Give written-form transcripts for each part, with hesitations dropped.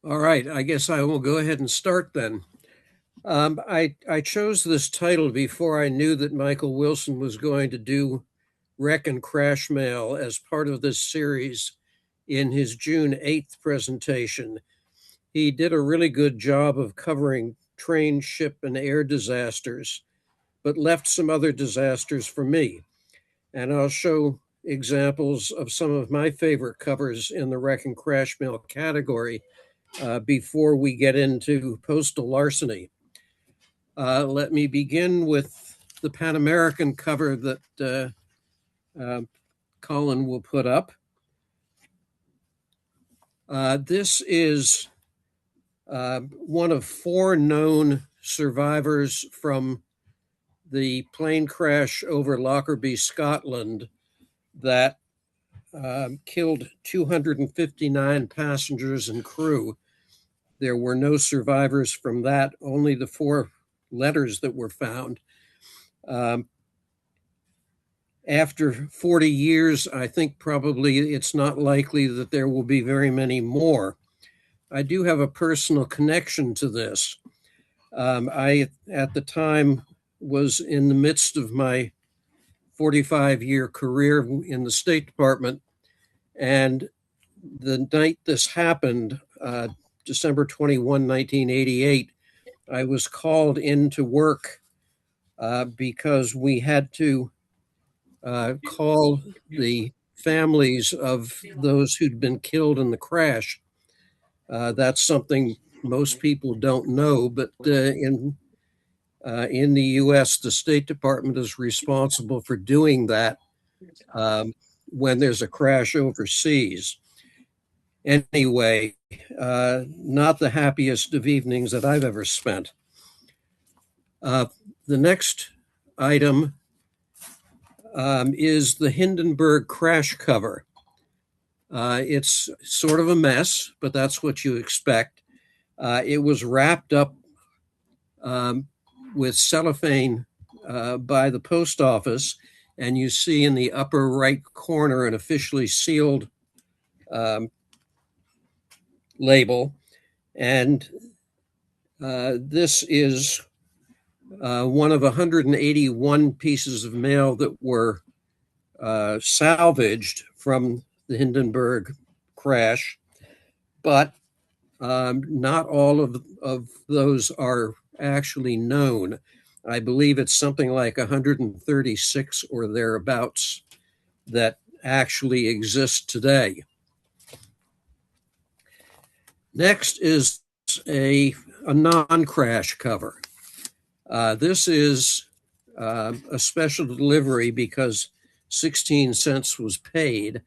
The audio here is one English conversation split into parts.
All right, I guess I will go ahead and start then. I chose this title before I knew that Michael Wilson was going to do Wreck and Crash Mail as part of this series in his June 8th presentation. He did a really good job of covering train, ship, and air disasters, but left some other disasters for me. And I'll show examples of some of my favorite covers in the Wreck and Crash Mail category before we get into postal larceny. Let me begin with the Pan American cover that Colin will put up. This is one of four known survivors from the plane crash over Lockerbie, Scotland, that killed 259 passengers and crew. There were no survivors from that, only the four letters that were found. After 40 years, I think probably it's not likely that there will be very many more. I do have a personal connection to this. I, at the time, was in the midst of my 45-year career in the State Department, and the night this happened, December 21, 1988, I was called into work because we had to call the families of those who'd been killed in the crash. That's something most people don't know, but in the U.S., the State Department is responsible for doing that when there's a crash overseas. Anyway, not the happiest of evenings that I've ever spent. The next item is the Hindenburg crash cover. It's sort of a mess, but that's what you expect. It was wrapped up with cellophane by the post office, and you see in the upper right corner an officially sealed label. And this is one of 181 pieces of mail that were salvaged from the Hindenburg crash, but not all of those are actually known. I believe it's something like 136 or thereabouts that actually exist today. Next is a non-crash cover. This is a special delivery because 16 cents was paid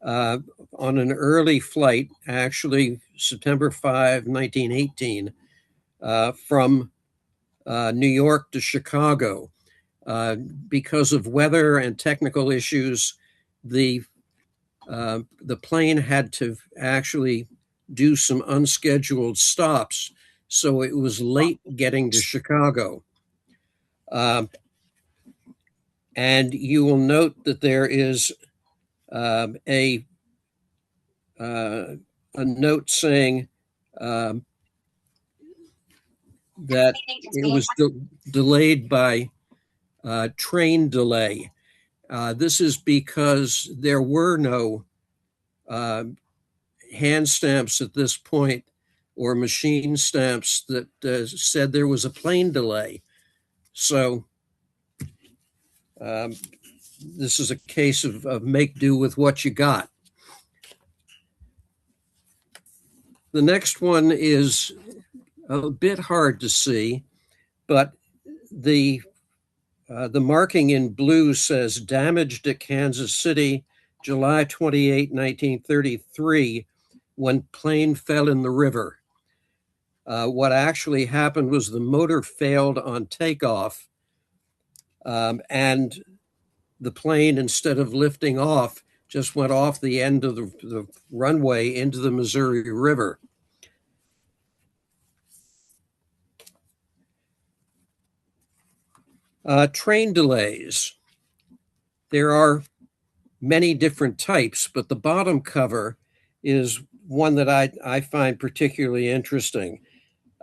on an early flight, actually September 5, 1918, from New York to Chicago. Because of weather and technical issues, the plane had to actually do some unscheduled stops, so it was late getting to Chicago. And you will note that there is a note saying that it was delayed by train delay. This is because there were no hand stamps at this point or machine stamps that said there was a plane delay. So this is a case of make do with what you got. The next one is a bit hard to see, but the marking in blue says damaged at Kansas City, July 28, 1933, when plane fell in the river. What actually happened was the motor failed on takeoff, and the plane, instead of lifting off, just went off the end of the runway into the Missouri River. Train delays. There are many different types, but the bottom cover is one that I find particularly interesting.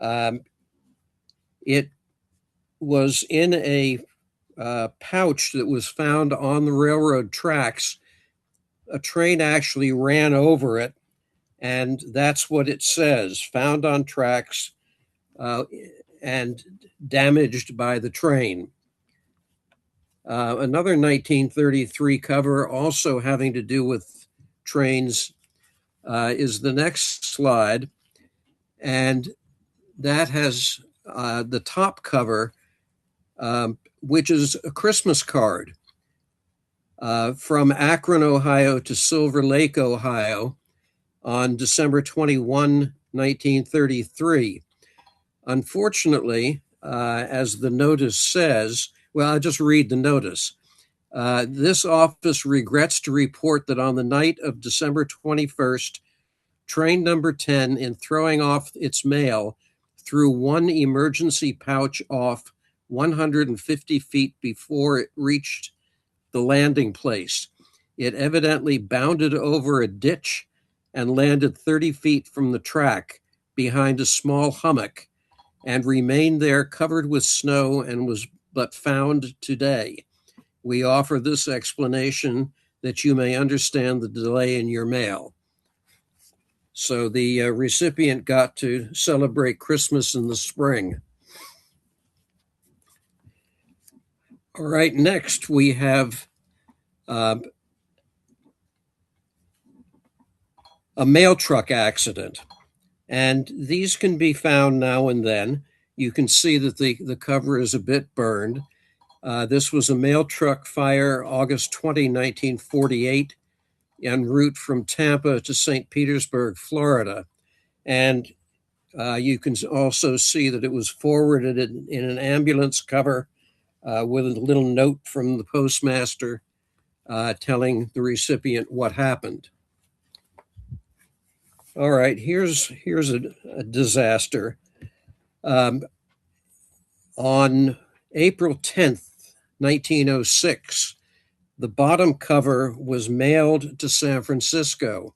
It was in a pouch that was found on the railroad tracks. A train actually ran over it, and that's what it says: found on tracks uh, and damaged by the train. Another 1933 cover, also having to do with trains, is the next slide. And that has the top cover, which is a Christmas card from Akron, Ohio to Silver Lake, Ohio on December 21, 1933. Unfortunately, as the notice says, well, I'll just read the notice. This office regrets to report that on the night of December 21st, train number 10, in throwing off its mail, threw one emergency pouch off 150 feet before it reached the landing place. It evidently bounded over a ditch and landed 30 feet from the track behind a small hummock and remained there covered with snow and was but found today. We offer this explanation that you may understand the delay in your mail. So the recipient got to celebrate Christmas in the spring. All right, next we have uh, a mail truck accident. And these can be found now and then. You can see that the cover is a bit burned. This was a mail truck fire August 20, 1948, en route from Tampa to St. Petersburg, Florida. And you can also see that it was forwarded in an ambulance cover with a little note from the postmaster telling the recipient what happened. All right, here's a disaster. Um, on April 10th, 1906, the bottom cover was mailed to San Francisco.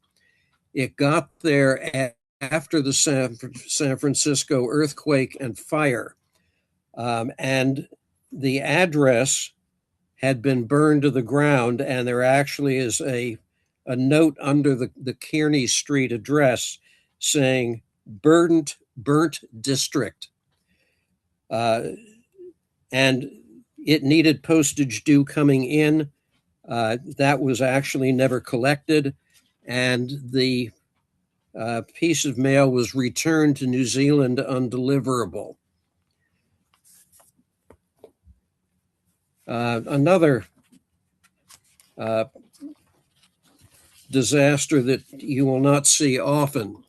It got there after the San Francisco earthquake and fire. And the address had been burned to the ground, and there actually is a note under the Kearney Street address saying burnt district. And it needed postage due coming in. That was actually never collected, and the piece of mail was returned to New Zealand undeliverable. Another disaster that you will not see often.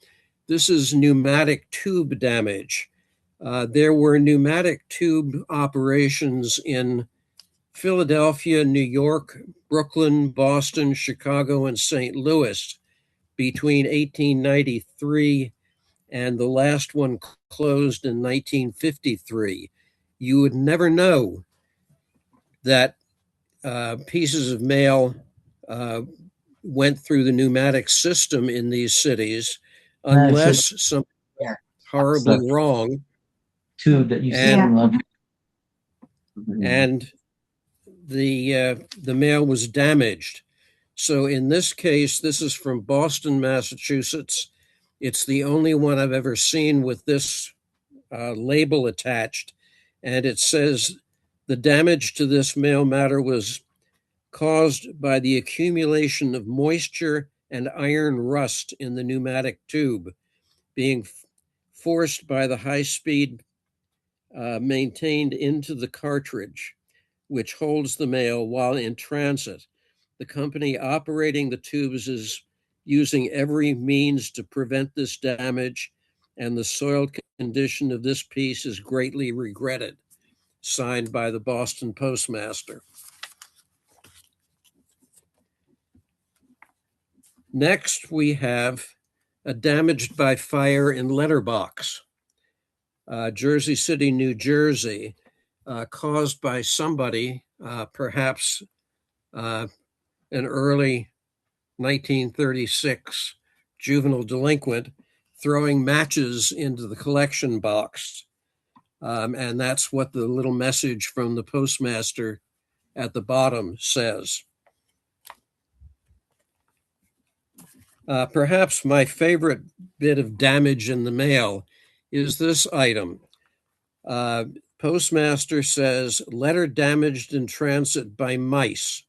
This is pneumatic tube damage. There were pneumatic tube operations in Philadelphia, New York, Brooklyn, Boston, Chicago, and St. Louis between 1893 and the last one closed in 1953. You would never know that pieces of mail went through the pneumatic system in these cities unless something horribly wrong. Tube that you see and the mail was damaged. So in this case, this is from Boston, Massachusetts. It's the only one I've ever seen with this label attached, and it says the damage to this mail matter was caused by the accumulation of moisture and iron rust in the pneumatic tube, being forced by the high speed maintained into the cartridge, which holds the mail while in transit. The company operating the tubes is using every means to prevent this damage, and the soiled condition of this piece is greatly regretted. Signed by the Boston Postmaster. Next, we have a damaged by fire in letterbox, Jersey City, New Jersey, caused by somebody, perhaps an early 1936 juvenile delinquent throwing matches into the collection box. And that's what the little message from the postmaster at the bottom says. Perhaps my favorite bit of damage in the mail is this item. Postmaster says, letter damaged in transit by mice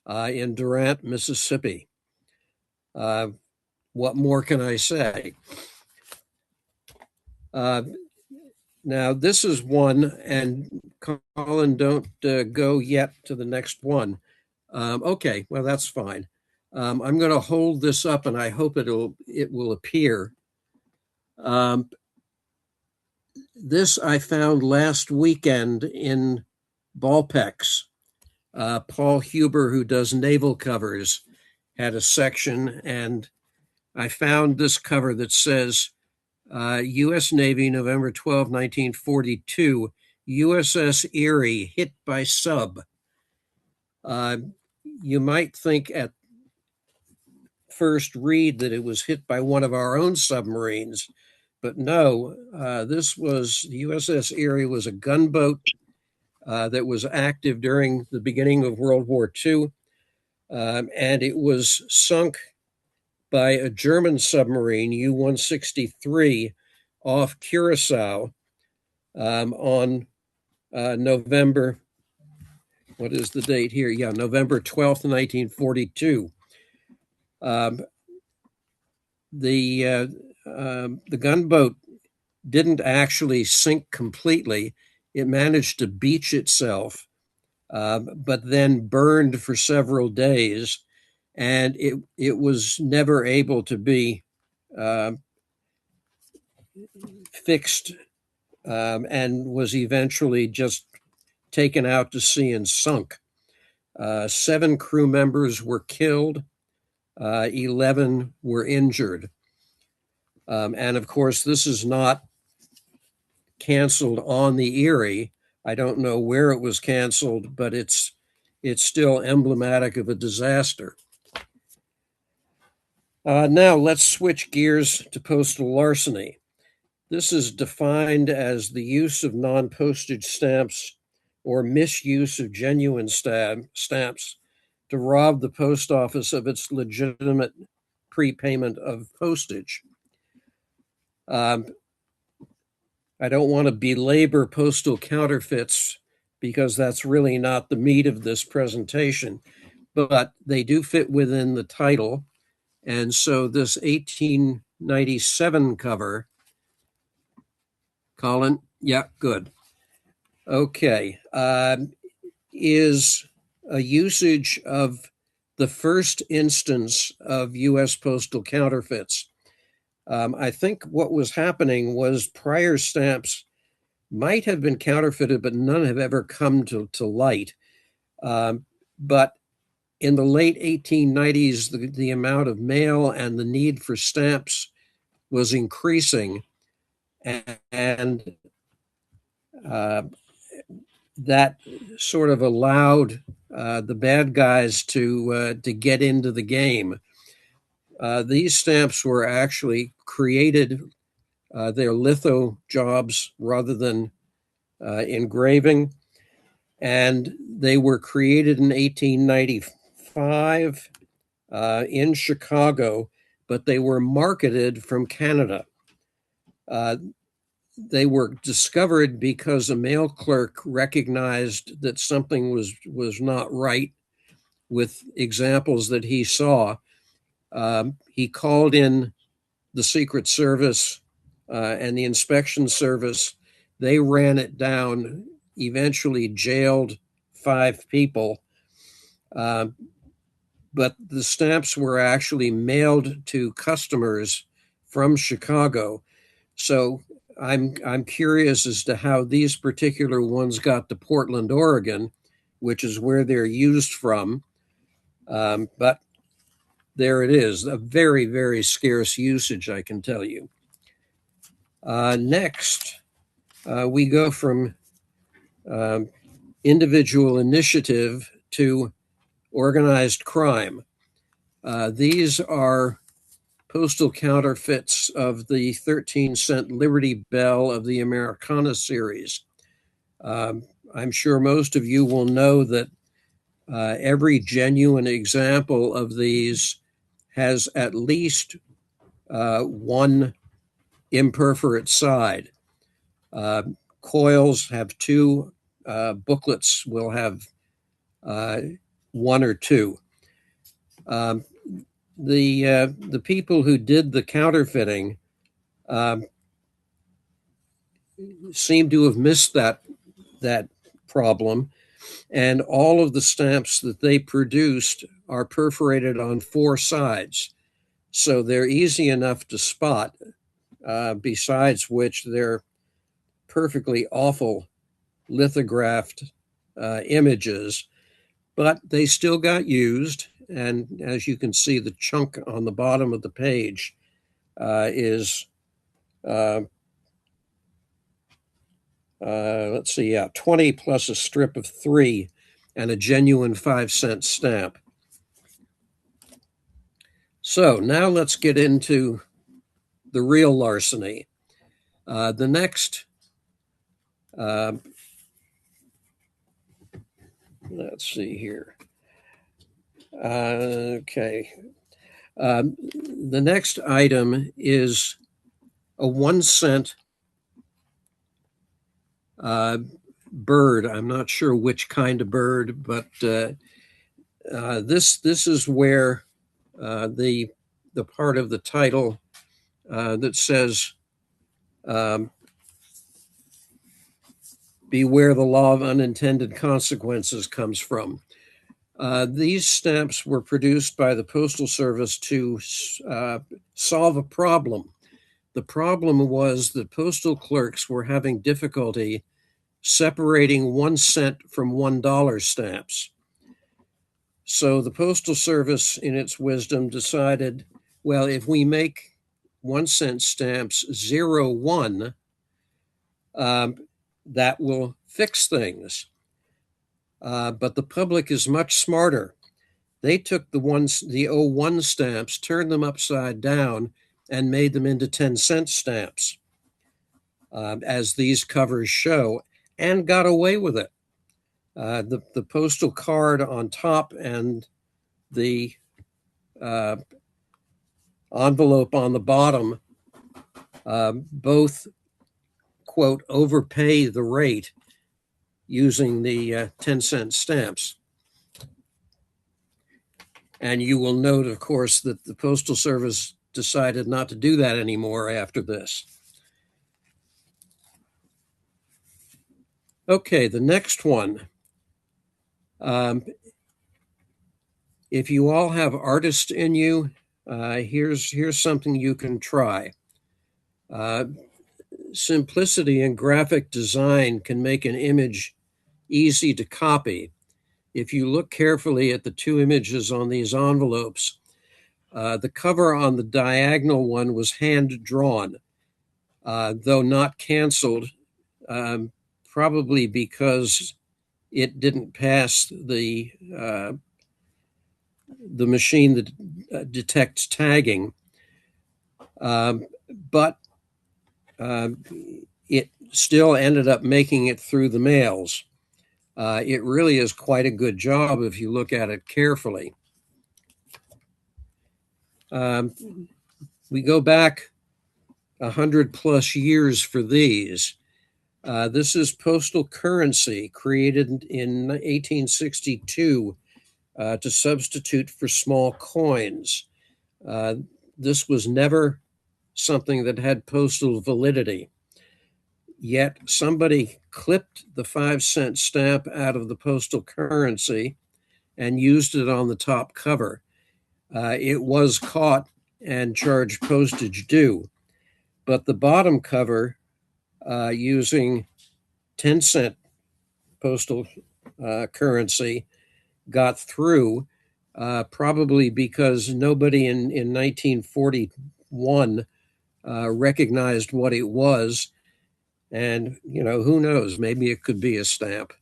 in Durant, Mississippi. What more can I say? Now, this is one, and Colin, don't go yet to the next one. Okay, well, that's fine. I'm going to hold this up, and I hope it will appear. This I found last weekend in Ballpex. Paul Huber, who does naval covers, had a section, and I found this cover that says, U.S. Navy, November 12, 1942, USS Erie hit by sub. You might think at first read that it was hit by one of our own submarines, but no, this was, the USS Erie was a gunboat that was active during the beginning of World War II, and it was sunk by a German submarine, U-163, off Curacao on November, what is the date here? Yeah, November 12th, 1942. The gunboat didn't actually sink completely. It managed to beach itself, but then burned for several days, and it was never able to be fixed, and was eventually just taken out to sea and sunk. 7 crew members were killed, 11 were injured. And of course, this is not canceled on the Erie. I don't know where it was canceled, but it's still emblematic of a disaster. Now let's switch gears to postal larceny. This is defined as the use of non-postage stamps or misuse of genuine stamps to rob the post office of its legitimate prepayment of postage. I don't want to belabor postal counterfeits because that's really not the meat of this presentation, but they do fit within the title. And so this 1897 cover, Colin, yeah, good. Okay, is a usage of the first instance of U.S. postal counterfeits. I think what was happening was prior stamps might have been counterfeited, but none have ever come to light. But in the late 1890s, the amount of mail and the need for stamps was increasing, and that sort of allowed the bad guys to get into the game. These stamps were actually created, they're litho jobs rather than engraving, and they were created in 1895 in Chicago, but they were marketed from Canada. They were discovered because a mail clerk recognized that something was not right with examples that he saw. He called in the Secret Service and the inspection service. They ran it down, eventually jailed 5 people. But the stamps were actually mailed to customers from Chicago. So I'm curious as to how these particular ones got to Portland, Oregon, which is where they're used from. But there it is, a very, very scarce usage, I can tell you. Next, we go from individual initiative to organized crime. These are postal counterfeits of the 13-cent Liberty Bell of the Americana series. I'm sure most of you will know that every genuine example of these has at least one imperforate side. Coils have two, booklets will have one or two. The people who did the counterfeiting seem to have missed that problem, and all of the stamps that they produced are perforated on four sides, so they're easy enough to spot. Besides which, they're perfectly awful lithographed images, but they still got used. And as you can see, the chunk on the bottom of the page is, let's see, 20 plus a strip of 3 and a genuine 5-cent stamp. So now let's get into the real larceny. The next, let's see here. Okay. The next item is a 1-cent bird. I'm not sure which kind of bird, but this is where the part of the title that says "Beware the law of unintended consequences" comes from. These stamps were produced by the Postal Service to solve a problem. The problem was that postal clerks were having difficulty separating 1 cent from $1 stamps. So the Postal Service, in its wisdom, decided, well, if we make 1 cent stamps 01, that will fix things. But the public is much smarter. They took the 01 stamps, turned them upside down, and made them into 10-cent stamps, as these covers show, and got away with it. The postal card on top and the envelope on the bottom both, quote, overpay the rate using the 10-cent stamps. And you will note, of course, that the Postal Service decided not to do that anymore after this. Okay, the next one. If you all have artists in you, here's something you can try. Simplicity in graphic design can make an image easy to copy. If you look carefully at the two images on these envelopes, the cover on the diagonal one was hand-drawn, though not canceled, probably because it didn't pass the machine that detects tagging. But it still ended up making it through the mails. It really is quite a good job if you look at it carefully. We go back 100+ years for these. This is postal currency created in 1862 to substitute for small coins. This was never something that had postal validity. Yet somebody clipped the 5-cent stamp out of the postal currency and used it on the top cover. It was caught and charged postage due, but the bottom cover, using 10-cent postal currency, got through, probably because nobody in 1941 recognized what it was. And, who knows, maybe it could be a stamp.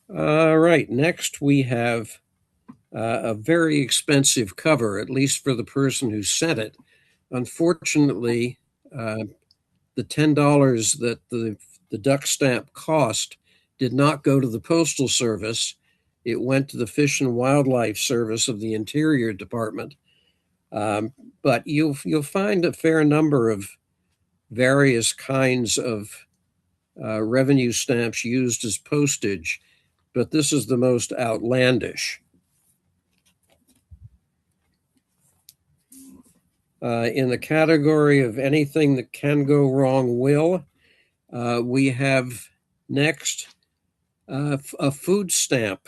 All right, next we have a very expensive cover, at least for the person who sent it. Unfortunately, the $10 that the duck stamp cost did not go to the Postal Service. It went to the Fish and Wildlife Service of the Interior Department. But you'll find a fair number of various kinds of revenue stamps used as postage, but this is the most outlandish. In the category of anything that can go wrong will, we have next a food stamp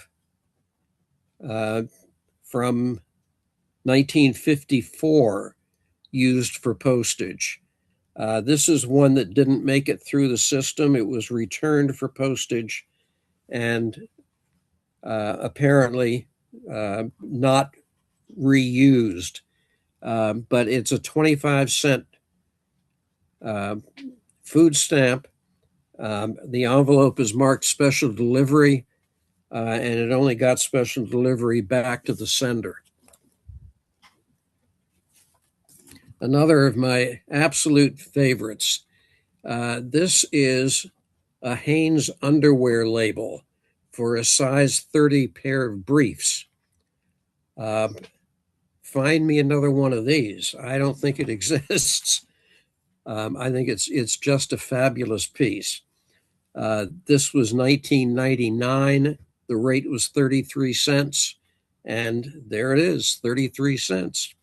from 1954 used for postage. This is one that didn't make it through the system. It was returned for postage and apparently not reused. But it's a 25-cent food stamp. The envelope is marked special delivery, and it only got special delivery back to the sender. Another of my absolute favorites. This is a Hanes underwear label for a size 30 pair of briefs. Find me another one of these. I don't think it exists. I think it's just a fabulous piece. This was 1999. The rate was 33 cents, and there it is, 33 cents.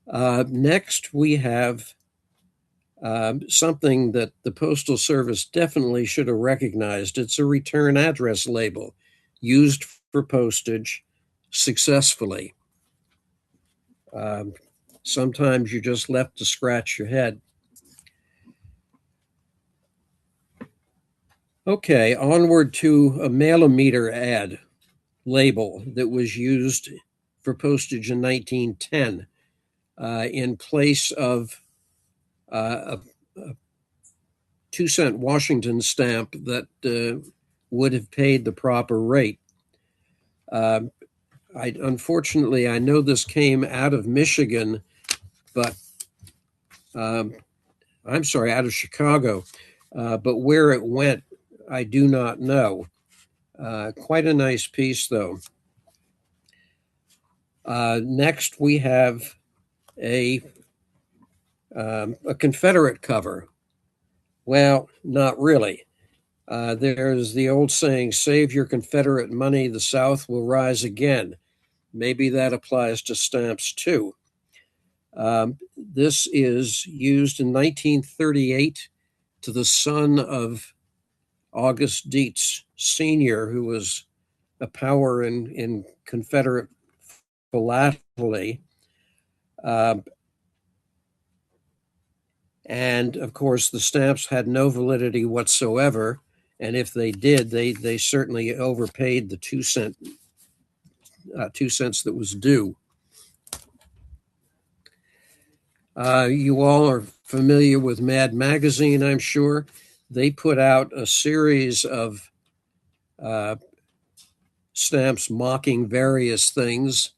Next, we have something that the Postal Service definitely should have recognized. It's a return address label used for postage successfully. Sometimes you're just left to scratch your head. Okay, onward to a mailometer ad label that was used for postage in 1910 in place of a 2-cent Washington stamp that would have paid the proper rate. Unfortunately, I know this came out of Michigan, but I'm sorry, out of Chicago, but where it went, I do not know. Quite a nice piece, though. Next, we have a Confederate cover. Well, not really. There's the old saying, save your Confederate money, the South will rise again. Maybe that applies to stamps too. This is used in 1938 to the son of August Dietz Sr., who was a power in Confederate philately. And of course, the stamps had no validity whatsoever. And if they did, they certainly overpaid the 2 cents that was due. You all are familiar with Mad Magazine, I'm sure. They put out a series of stamps mocking various things.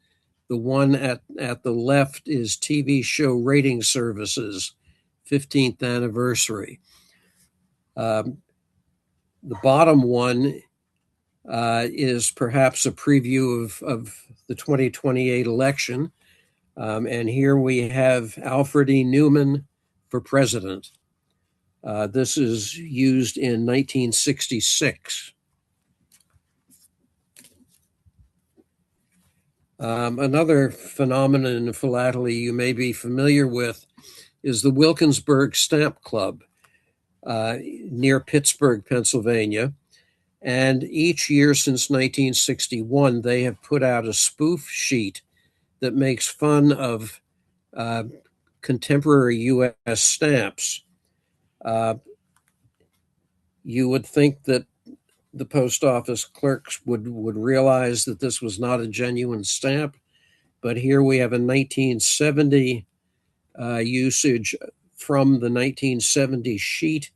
The one at the left is TV show rating services, 15th anniversary. The bottom one is perhaps a preview of the 2028 election. And here we have Alfred E. Newman for president. This is used in 1966. Another phenomenon in philately you may be familiar with is the Wilkinsburg Stamp Club near Pittsburgh, Pennsylvania. And each year since 1961, they have put out a spoof sheet that makes fun of contemporary U.S. stamps. You would think that the post office clerks would realize that this was not a genuine stamp, but here we have a 1970 usage from the 1970 sheet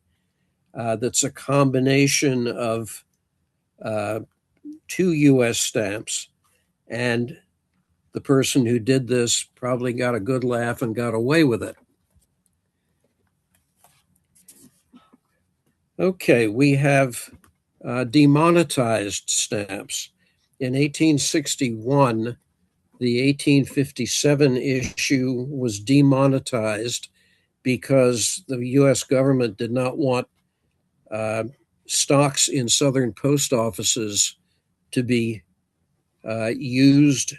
that's a combination of 2 U.S. stamps and the person who did this probably got a good laugh and got away with it. Okay, we have demonetized stamps. In 1861, the 1857 issue was demonetized because the US government did not want stocks in Southern post offices to be used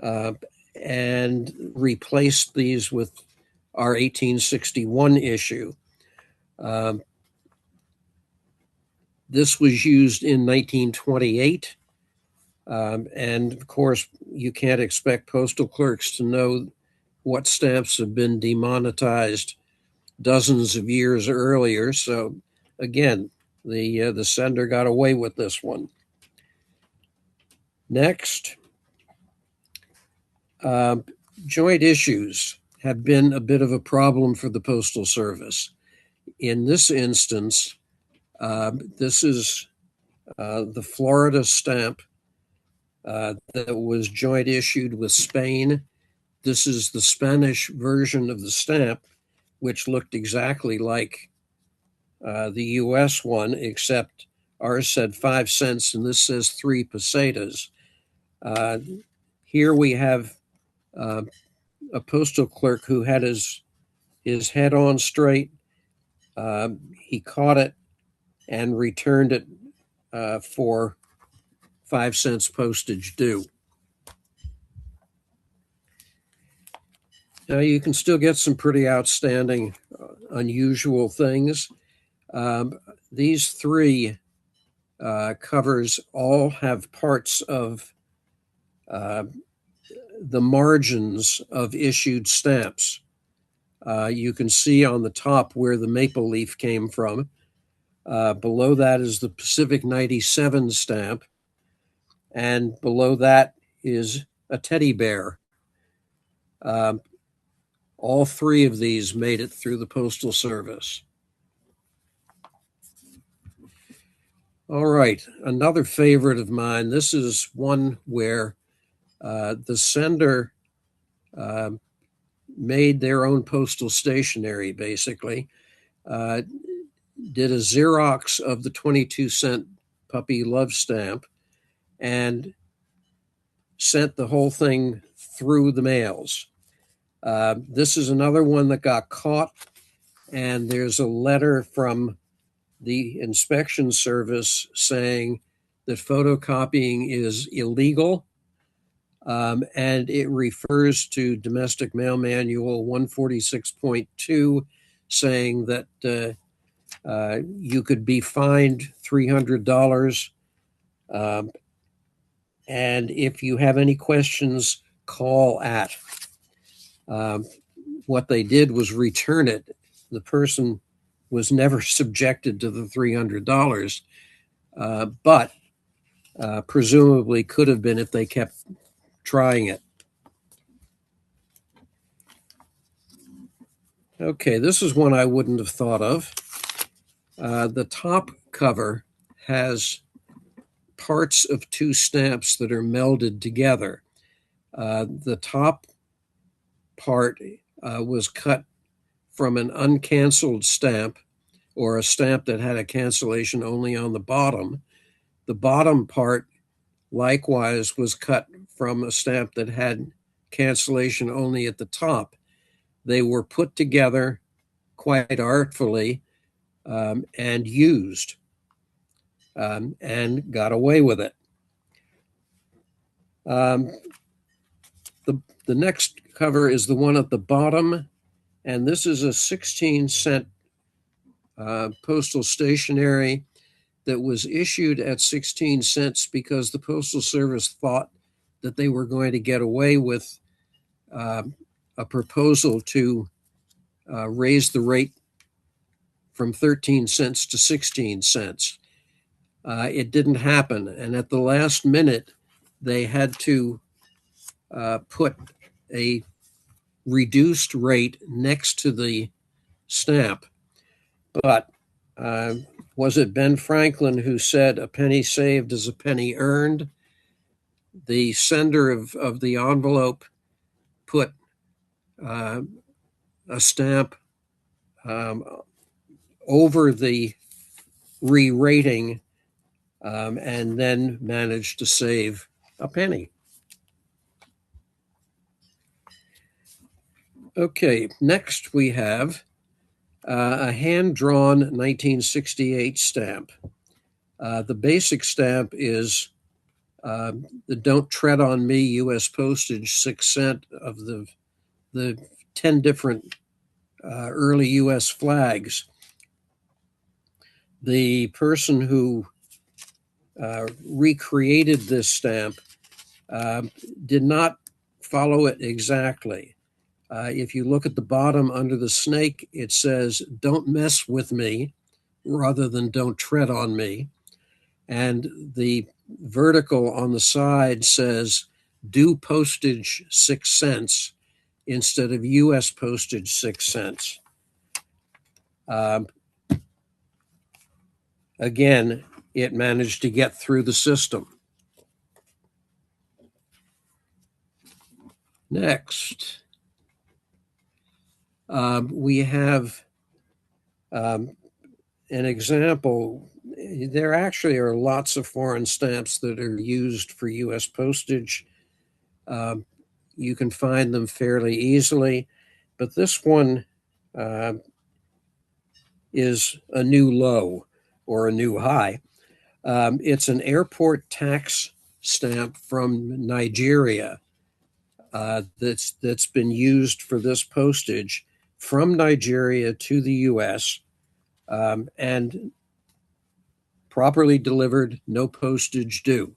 and replaced these with our 1861 issue. This was used in 1928. And of course, you can't expect postal clerks to know what stamps have been demonetized dozens of years earlier. So again, the sender got away with this one. Next, joint issues have been a bit of a problem for the Postal Service. In this instance, this is the Florida stamp that was joint issued with Spain. This is the Spanish version of the stamp, which looked exactly like the US one, except ours said 5 cents and this says 3 pesetas. Here we have a postal clerk who had his head on straight. He caught it and returned it for 5 cents postage due. Now you can still get some pretty outstanding, unusual things. These three covers all have parts of the margins of issued stamps. You can see on the top where the maple leaf came from. Below that is the Pacific 97 stamp. And below that is a teddy bear. All three of these made it through the Postal Service. All right, another favorite of mine. This is one where the sender made their own postal stationery, basically. Did a Xerox of the 22-cent puppy love stamp and sent the whole thing through the mails. This is another one that got caught, and there's a letter from the inspection service saying that photocopying is illegal, and it refers to Domestic Mail Manual 146.2, saying that you could be fined $300. And if you have any questions, call at. What they did was return it. The person was never subjected to the $300, but presumably could have been if they kept trying it. Okay, this is one I wouldn't have thought of. The top cover has parts of two stamps that are melded together. The top part was cut from an uncanceled stamp, or a stamp that had a cancellation only on the bottom. The bottom part likewise was cut from a stamp that had cancellation only at the top. They were put together quite artfully and used, and got away with it. The next cover is the one at the bottom, and this is a 16-cent postal stationery that was issued at 16 cents because the Postal Service thought that they were going to get away with a proposal to raise the rate from 13 cents to 16 cents. It didn't happen, and at the last minute, they had to put a reduced rate next to the stamp. But was it Ben Franklin who said, "A penny saved is a penny earned"? the sender of the envelope put a stamp um, over the re-rating and then managed to save a penny. Okay, next we have a hand-drawn 1968 stamp. The basic stamp is the "Don't Tread on Me" U.S. postage 6 cent of the 10 different early U.S. flags. The person who recreated this stamp did not follow it exactly. If you look at the bottom under the snake, it says, "Don't mess with me," rather than "Don't tread on me." And the vertical on the side says, "Do postage 6 cents," instead of U.S. postage 6 cents. Um, Again, it managed to get through the system. Next, we have an example. There actually are lots of foreign stamps that are used for U.S. postage. Um, you can find them fairly easily, but this one uh, is a new low or a new high. It's an airport tax stamp from Nigeria that's been used for this postage from Nigeria to the U.S. And properly delivered, no postage due.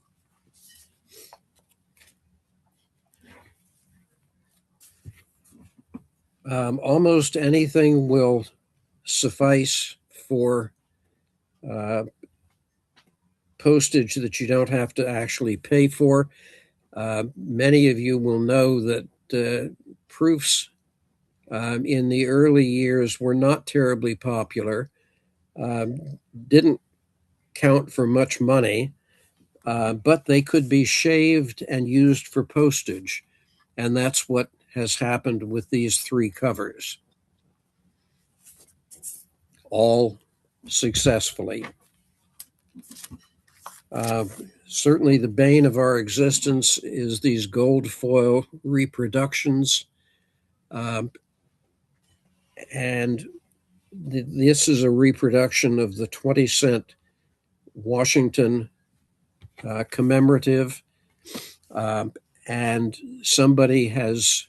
Almost anything will suffice for uh, postage that you don't have to actually pay for. Many of you will know that proofs in the early years were not terribly popular, didn't count for much money, but they could be shaved and used for postage. And that's what has happened with these 3 covers, all successfully. Uh, Certainly, the bane of our existence is these gold foil reproductions. Um, and this is a reproduction of the 20-cent Washington commemorative. Um, and somebody has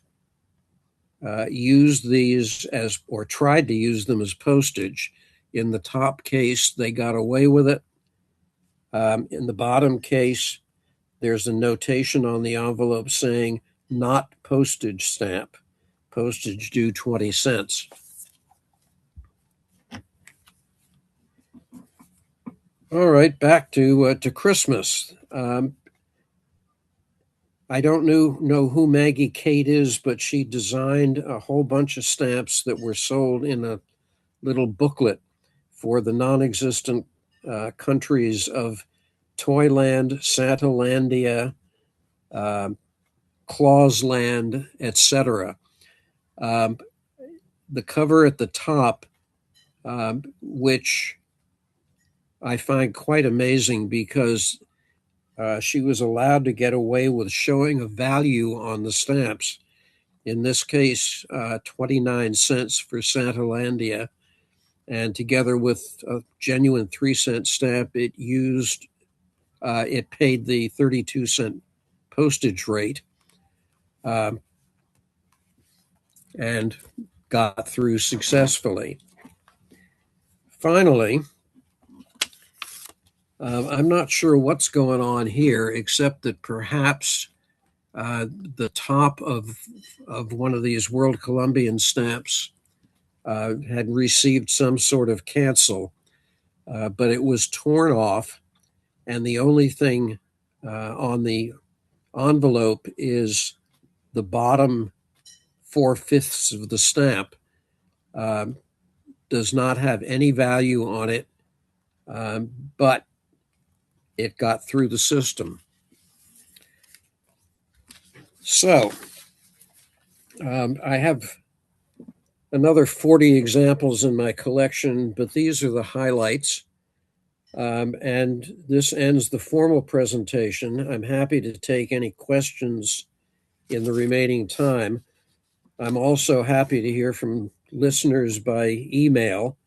used these as, or tried to use them as postage. In the top case, they got away with it. In the bottom case, there's a notation on the envelope saying, "Not postage stamp, postage due 20 cents." All right, back to Christmas. I don't know who Maggie Kate is, but she designed a whole bunch of stamps that were sold in a little booklet for the non-existent countries of Toyland, Santalandia, uh, Clausland, etc. Um, the cover at the top, which I find quite amazing because she was allowed to get away with showing a value on the stamps. In this case, 29 cents for Santalandia. And together with a genuine 3-cent stamp, it paid the 32-cent postage rate and got through successfully. Finally, I'm not sure what's going on here, except that perhaps the top of one of these World Columbian stamps had received some sort of cancel, but it was torn off, and the only thing on the envelope is the bottom 4/5 of the stamp. Does not have any value on it, but it got through the system. So I have another 40 examples in my collection, but these are the highlights. And this ends the formal presentation. I'm happy to take any questions in the remaining time. I'm also happy to hear from listeners by email.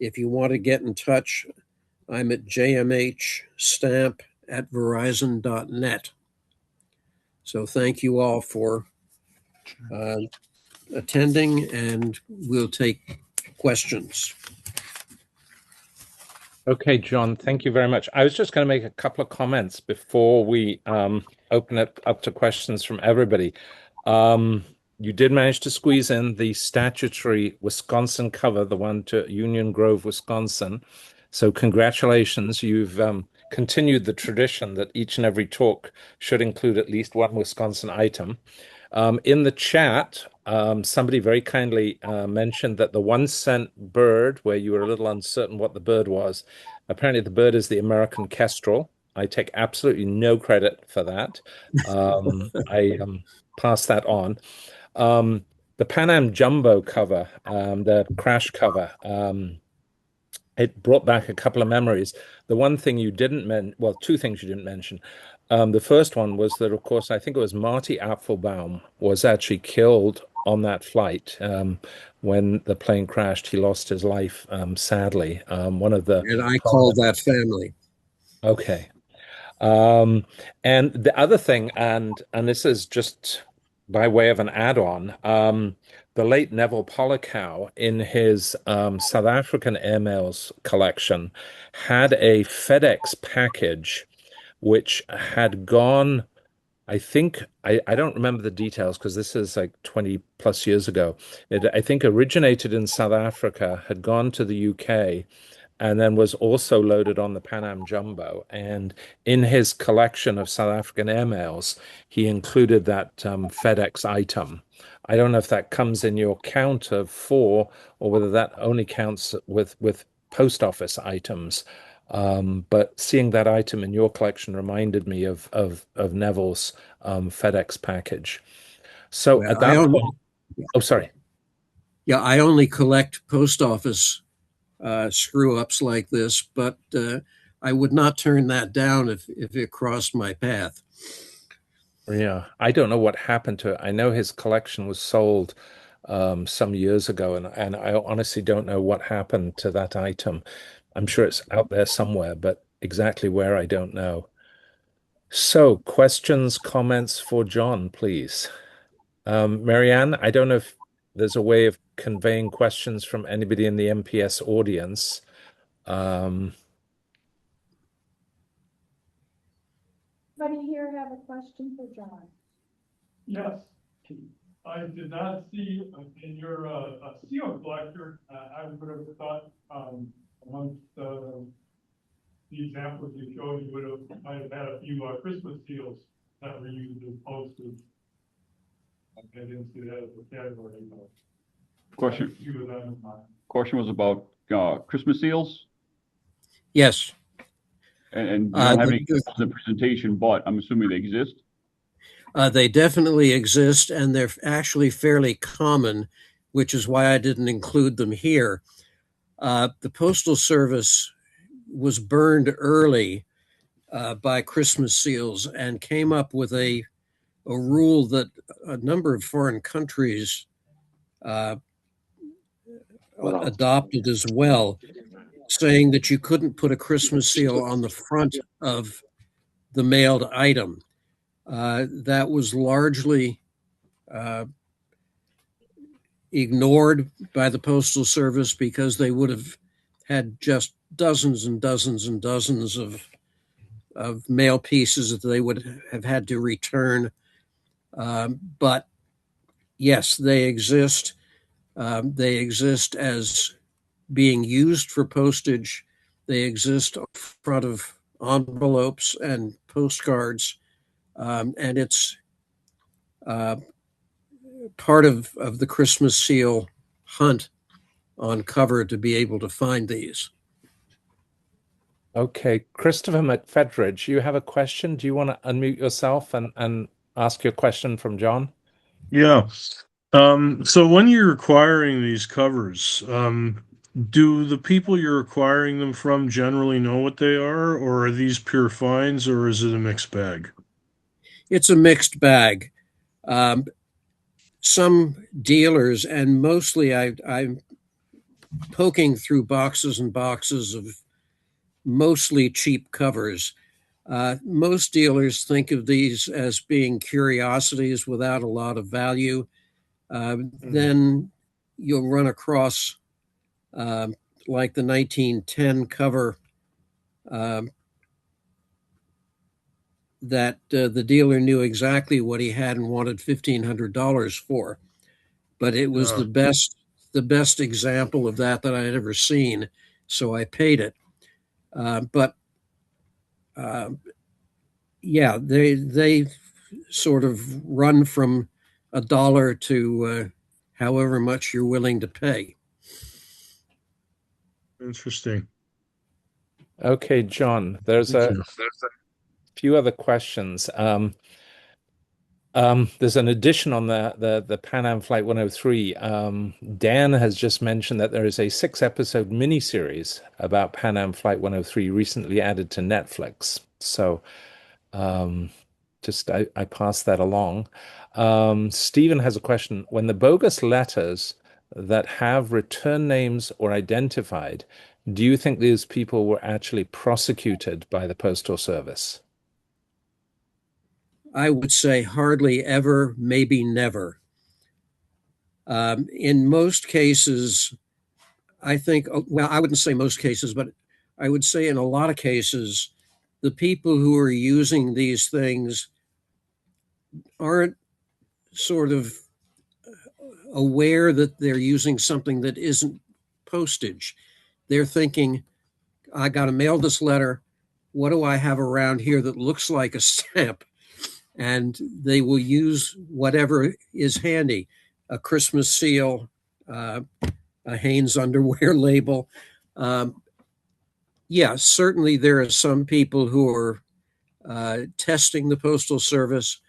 If you want to get in touch, I'm at jmhstamp@verizon.net. So thank you all for uh, attending, and we'll take questions. Okay, John, thank you very much. I was just going to make a couple of comments before we open it up to questions from everybody. You did manage to squeeze in the statutory Wisconsin cover, the one to Union Grove, Wisconsin. So congratulations. You've continued the tradition that each and every talk should include at least one Wisconsin item. In the chat, somebody very kindly mentioned that the 1 cent bird, where you were a little uncertain what the bird was, apparently the bird is the American kestrel. I take absolutely no credit for that. I pass that on. The Pan Am Jumbo cover, the crash cover, it brought back a couple of memories. The one thing you didn't mention, well, two things you didn't mention. The first one was that, of course, I think it was Marty Apfelbaum was actually killed on that flight. When the plane crashed, he lost his life, sadly. One of the And I call that family. Okay. And the other thing, and this is just by way of an add-on, the late Neville Pollicow in his South African airmails collection had a FedEx package which had gone, I think, I don't remember the details because this is like 20 plus years ago. It, I think, originated in South Africa, had gone to the UK, and then was also loaded on the Pan Am Jumbo. And in his collection of South African airmails, he included that FedEx item. I don't know if that comes in your count of four or whether that only counts with post office items. But seeing that item in your collection reminded me of Neville's FedEx package. So Well, at that point, oh, sorry. I only collect post office screw ups like this, but I would not turn that down if it crossed my path. Yeah, I don't know what happened to it. I know his collection was sold some years ago, and I honestly don't know what happened to that item. I'm sure it's out there somewhere, but exactly where I don't know. So, questions, comments for John, please. Marianne, I don't know if there's a way of conveying questions from anybody in the MPS audience. Anybody here have a question for John? Yes, I did not see in your seal collector. I would have thought amongst the examples you showed, you might have had a few Christmas seals that were used as postage. I didn't see that as a category. Question. A few of them. Question was about Christmas seals, Yes. and you don't have any in the presentation, but I'm assuming they exist. They definitely exist, and they're actually fairly common, which is why I didn't include them here. The Postal Service was burned early by Christmas seals and came up with a rule that a number of foreign countries adopted as well, saying that you couldn't put a Christmas seal on the front of the mailed item. That was largely ignored by the Postal Service because they would have had just dozens and dozens and dozens of mail pieces that they would have had to return. But yes, they exist. They exist as being used for postage. They exist in front of envelopes and postcards. And it's part of the Christmas seal hunt on cover to be able to find these. Okay, Christopher McFedridge, you have a question? Do you want to unmute yourself and ask your question from John? Yeah. So when you're acquiring these covers, do the people you're acquiring them from generally know what they are these pure finds, or is it a mixed bag? It's a mixed bag. Um, some dealers, and mostly I'm poking through boxes and boxes of mostly cheap covers. Most dealers think of these as being curiosities without a lot of value. Then you'll run across like the 1910 cover um, that the dealer knew exactly what he had and wanted $1,500 for. But it was Uh, the best example of that I had ever seen, so I paid it. But uh, yeah, they sort of run from $1 to however much you're willing to pay. Interesting. Okay, John, there's Thank a you. few other questions. There's an addition on the Pan Am Flight 103. Dan has just mentioned that there is a 6-episode miniseries about Pan Am Flight 103 recently added to Netflix. So just I pass that along. Stephen has a question. When the bogus letters that have return names or identified, do you think these people were actually prosecuted by the Postal Service? I would say hardly ever, maybe never. In most cases, I think, well, I wouldn't say most cases, but I would say in a lot of cases, the people who are using these things aren't sort of aware that they're using something that isn't postage. They're thinking, I got to mail this letter. What do I have around here that looks like a stamp? And they will use whatever is handy, a Christmas seal, a Hanes underwear label. Um, yeah, certainly there are some people who are testing the Postal Service,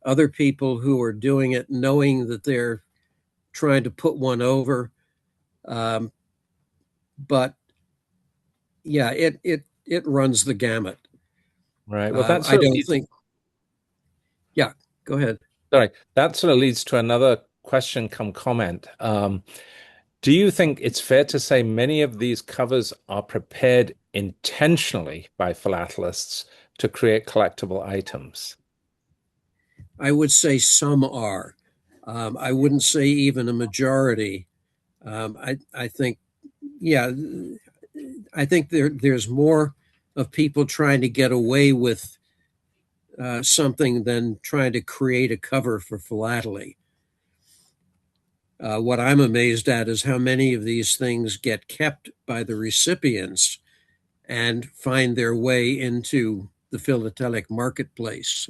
other people who are doing it knowing that they're trying to put one over. Um, but yeah, it runs the gamut. Right. Well, I don't think. Yeah, go ahead. sorry, that sort of leads to another question come comment. Do you think it's fair to say many of these covers are prepared intentionally by philatelists to create collectible items? I would say some are. I wouldn't say even a majority. I think, yeah, I think there's more of people trying to get away with something than trying to create a cover for philately. What I'm amazed at is how many of these things get kept by the recipients and find their way into the philatelic marketplace.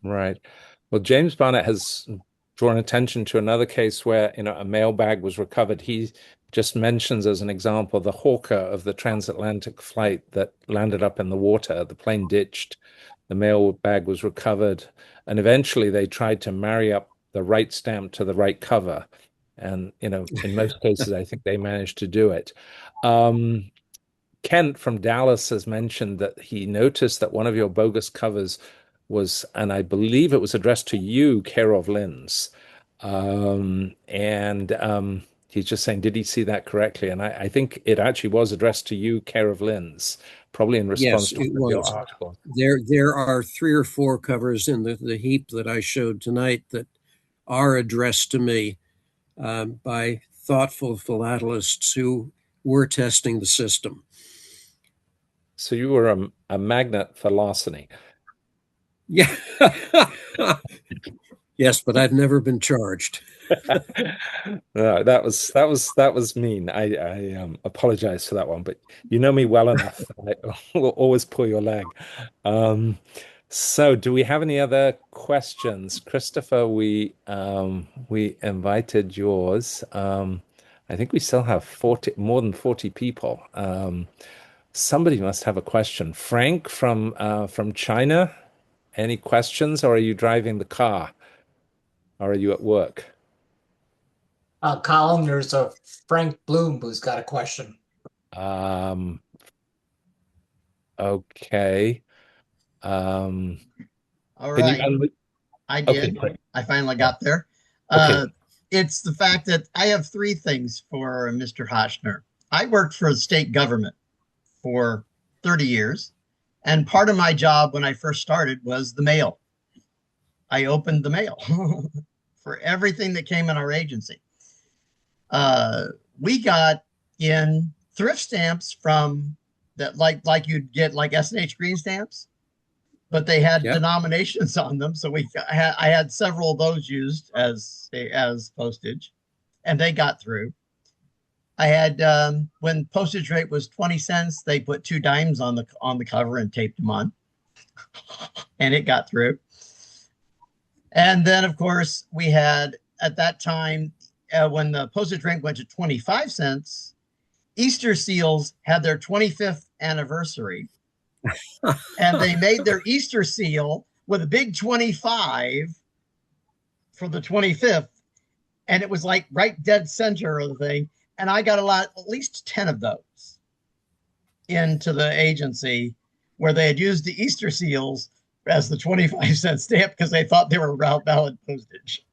Right. Well, James Barnett has drawn attention to another case where, a mailbag was recovered. He just mentions as an example the hawker of the transatlantic flight that landed up in the water. The plane ditched, the mailbag was recovered, and eventually they tried to marry up the right stamp to the right cover. And, in most cases, I think they managed to do it. Kent from Dallas has mentioned that he noticed that one of your bogus covers was, and I believe it was addressed to you, care of Lynn's. And he's just saying, did he see that correctly? And I think it actually was addressed to you, care of Lynn's, probably in response Yes, to it one of your was. articles. There are 3 or 4 covers in the heap that I showed tonight that are addressed to me by thoughtful philatelists who were testing the system. So you were a magnet for larceny. Yeah. Yes, but I've never been charged. No, that was mean. I apologize for that one, but you know me well enough. I will always pull your leg. So do we have any other questions? Christopher, we invited yours. I think we still have more than 40 people. Somebody must have a question. Frank from China. Any questions, or are you driving the car? Or are you at work? Colin, there's a Frank Bloom who's got a question. Okay. All Can you right, unmute? I Okay, did. great. I finally got there. Okay. It's the fact that I have three things for Mr. Hotchner. I worked for the state government for 30 years, and part of my job when I first started was the mail. I opened the mail for everything that came in our agency. We got in thrift stamps from that, like you'd get like S&H green stamps, but they had Yep. denominations on them. So I had several of those used as postage, and they got through. I had when postage rate was 20 cents, they put 2 dimes on the cover and taped them on, and it got through. And then, of course, we had at that time when the postage rate went to 25 cents, Easter seals had their 25th anniversary. And they made their Easter seal with a big 25 for the 25th. And it was like right dead center of the thing. And I got at least 10 of those into the agency where they had used the Easter seals as the 25-cent stamp because they thought they were valid postage.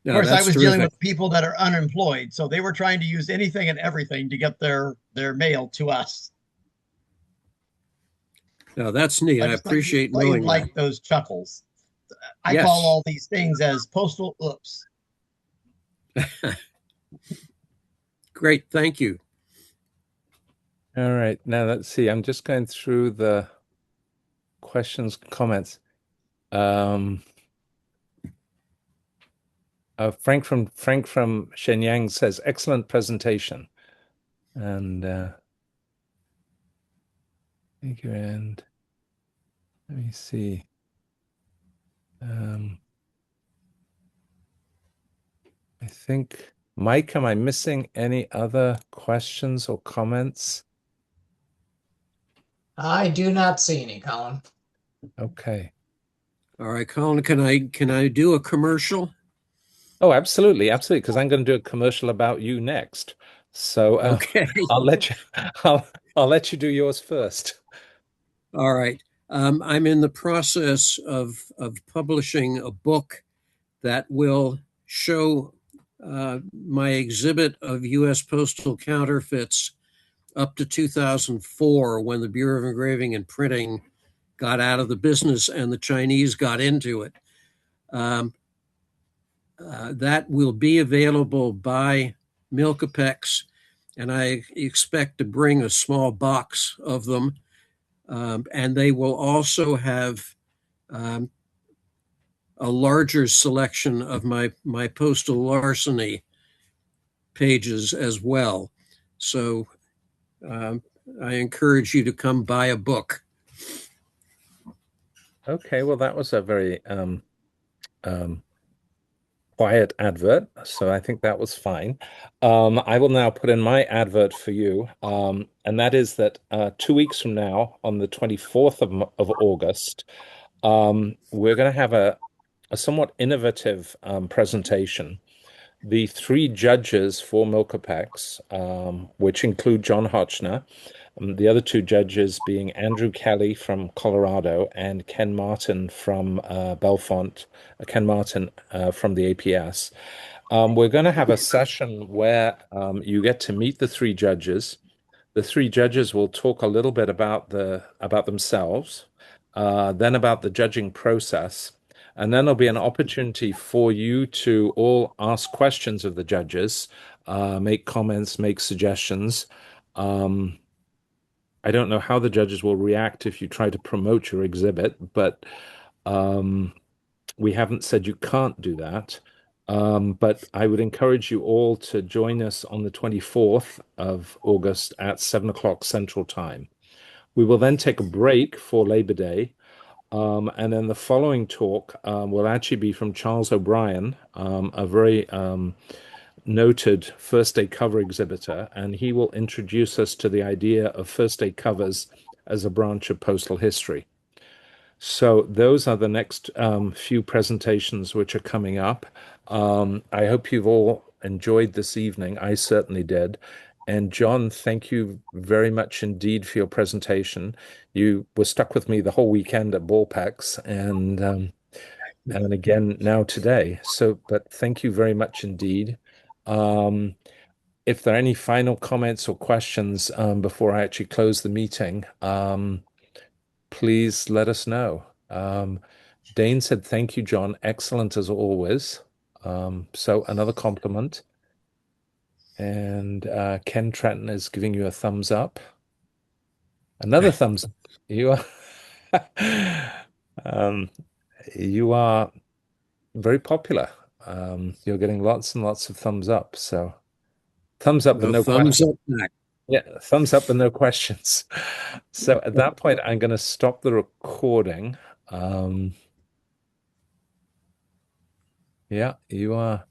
No, of course, I that's was terrific. dealing with people that are unemployed. So they were trying to use anything and everything to get their mail to us. No, that's neat. I appreciate knowing like that. those chuckles. I Yes. call all these things as postal oops. Great, thank you. All right. Now let's see. I'm just going through the questions, comments. Frank from Shenyang says, excellent presentation. And thank you. And let me see. I think, Mike, am I missing any other questions or comments? I do not see any, Colin. Okay. All right, Colin, can I do a commercial? Oh, absolutely, absolutely, because I'm going to do a commercial about you next. So Okay. I'll let you I'll let you do yours first. All right. I'm in the process of publishing a book that will show my exhibit of U.S. postal counterfeits up to 2004, when the Bureau of Engraving and Printing got out of the business and the Chinese got into it. That will be available by Milkapex, and I expect to bring a small box of them. And they will also have a larger selection of my Postal Larceny pages as well. So I encourage you to come buy a book. Okay, well, that was a very quiet advert, so I think that was fine. I will now put in my advert for you, and that is that 2 weeks from now, on the 24th of August, we're going to have a somewhat innovative presentation. The 3 judges for Milkapex, which include John Hotchner, the other 2 judges being Andrew Kelly from Colorado and Ken Martin from Bellefonte, Ken Martin from the APS. We're going to have a session where you get to meet the 3 judges. The 3 judges will talk a little bit about themselves, then about the judging process. And then there'll be an opportunity for you to all ask questions of the judges, make comments, make suggestions. I don't know how the judges will react if you try to promote your exhibit, but we haven't said you can't do that. But I would encourage you all to join us on the 24th of August at 7 o'clock Central Time. We will then take a break for Labor Day. And then the following talk will actually be from Charles O'Brien, a very noted first day cover exhibitor, and he will introduce us to the idea of first day covers as a branch of postal history. So those are the next few presentations which are coming up. I hope you've all enjoyed this evening. I certainly did. And John, thank you very much indeed for your presentation. You were stuck with me the whole weekend at Ballpacks and again now today. So, but thank you very much indeed. If there are any final comments or questions before I actually close the meeting, please let us know. Dane said, thank you, John. Excellent as always. So another compliment. And Ken Trenton is giving you a thumbs up. Another thumbs up. You are, you are very popular. You're getting lots and lots of thumbs up. So thumbs up, but no thumbs questions. up back. Yeah, thumbs up, but no questions. So at that point, I'm going to stop the recording. Yeah, you are.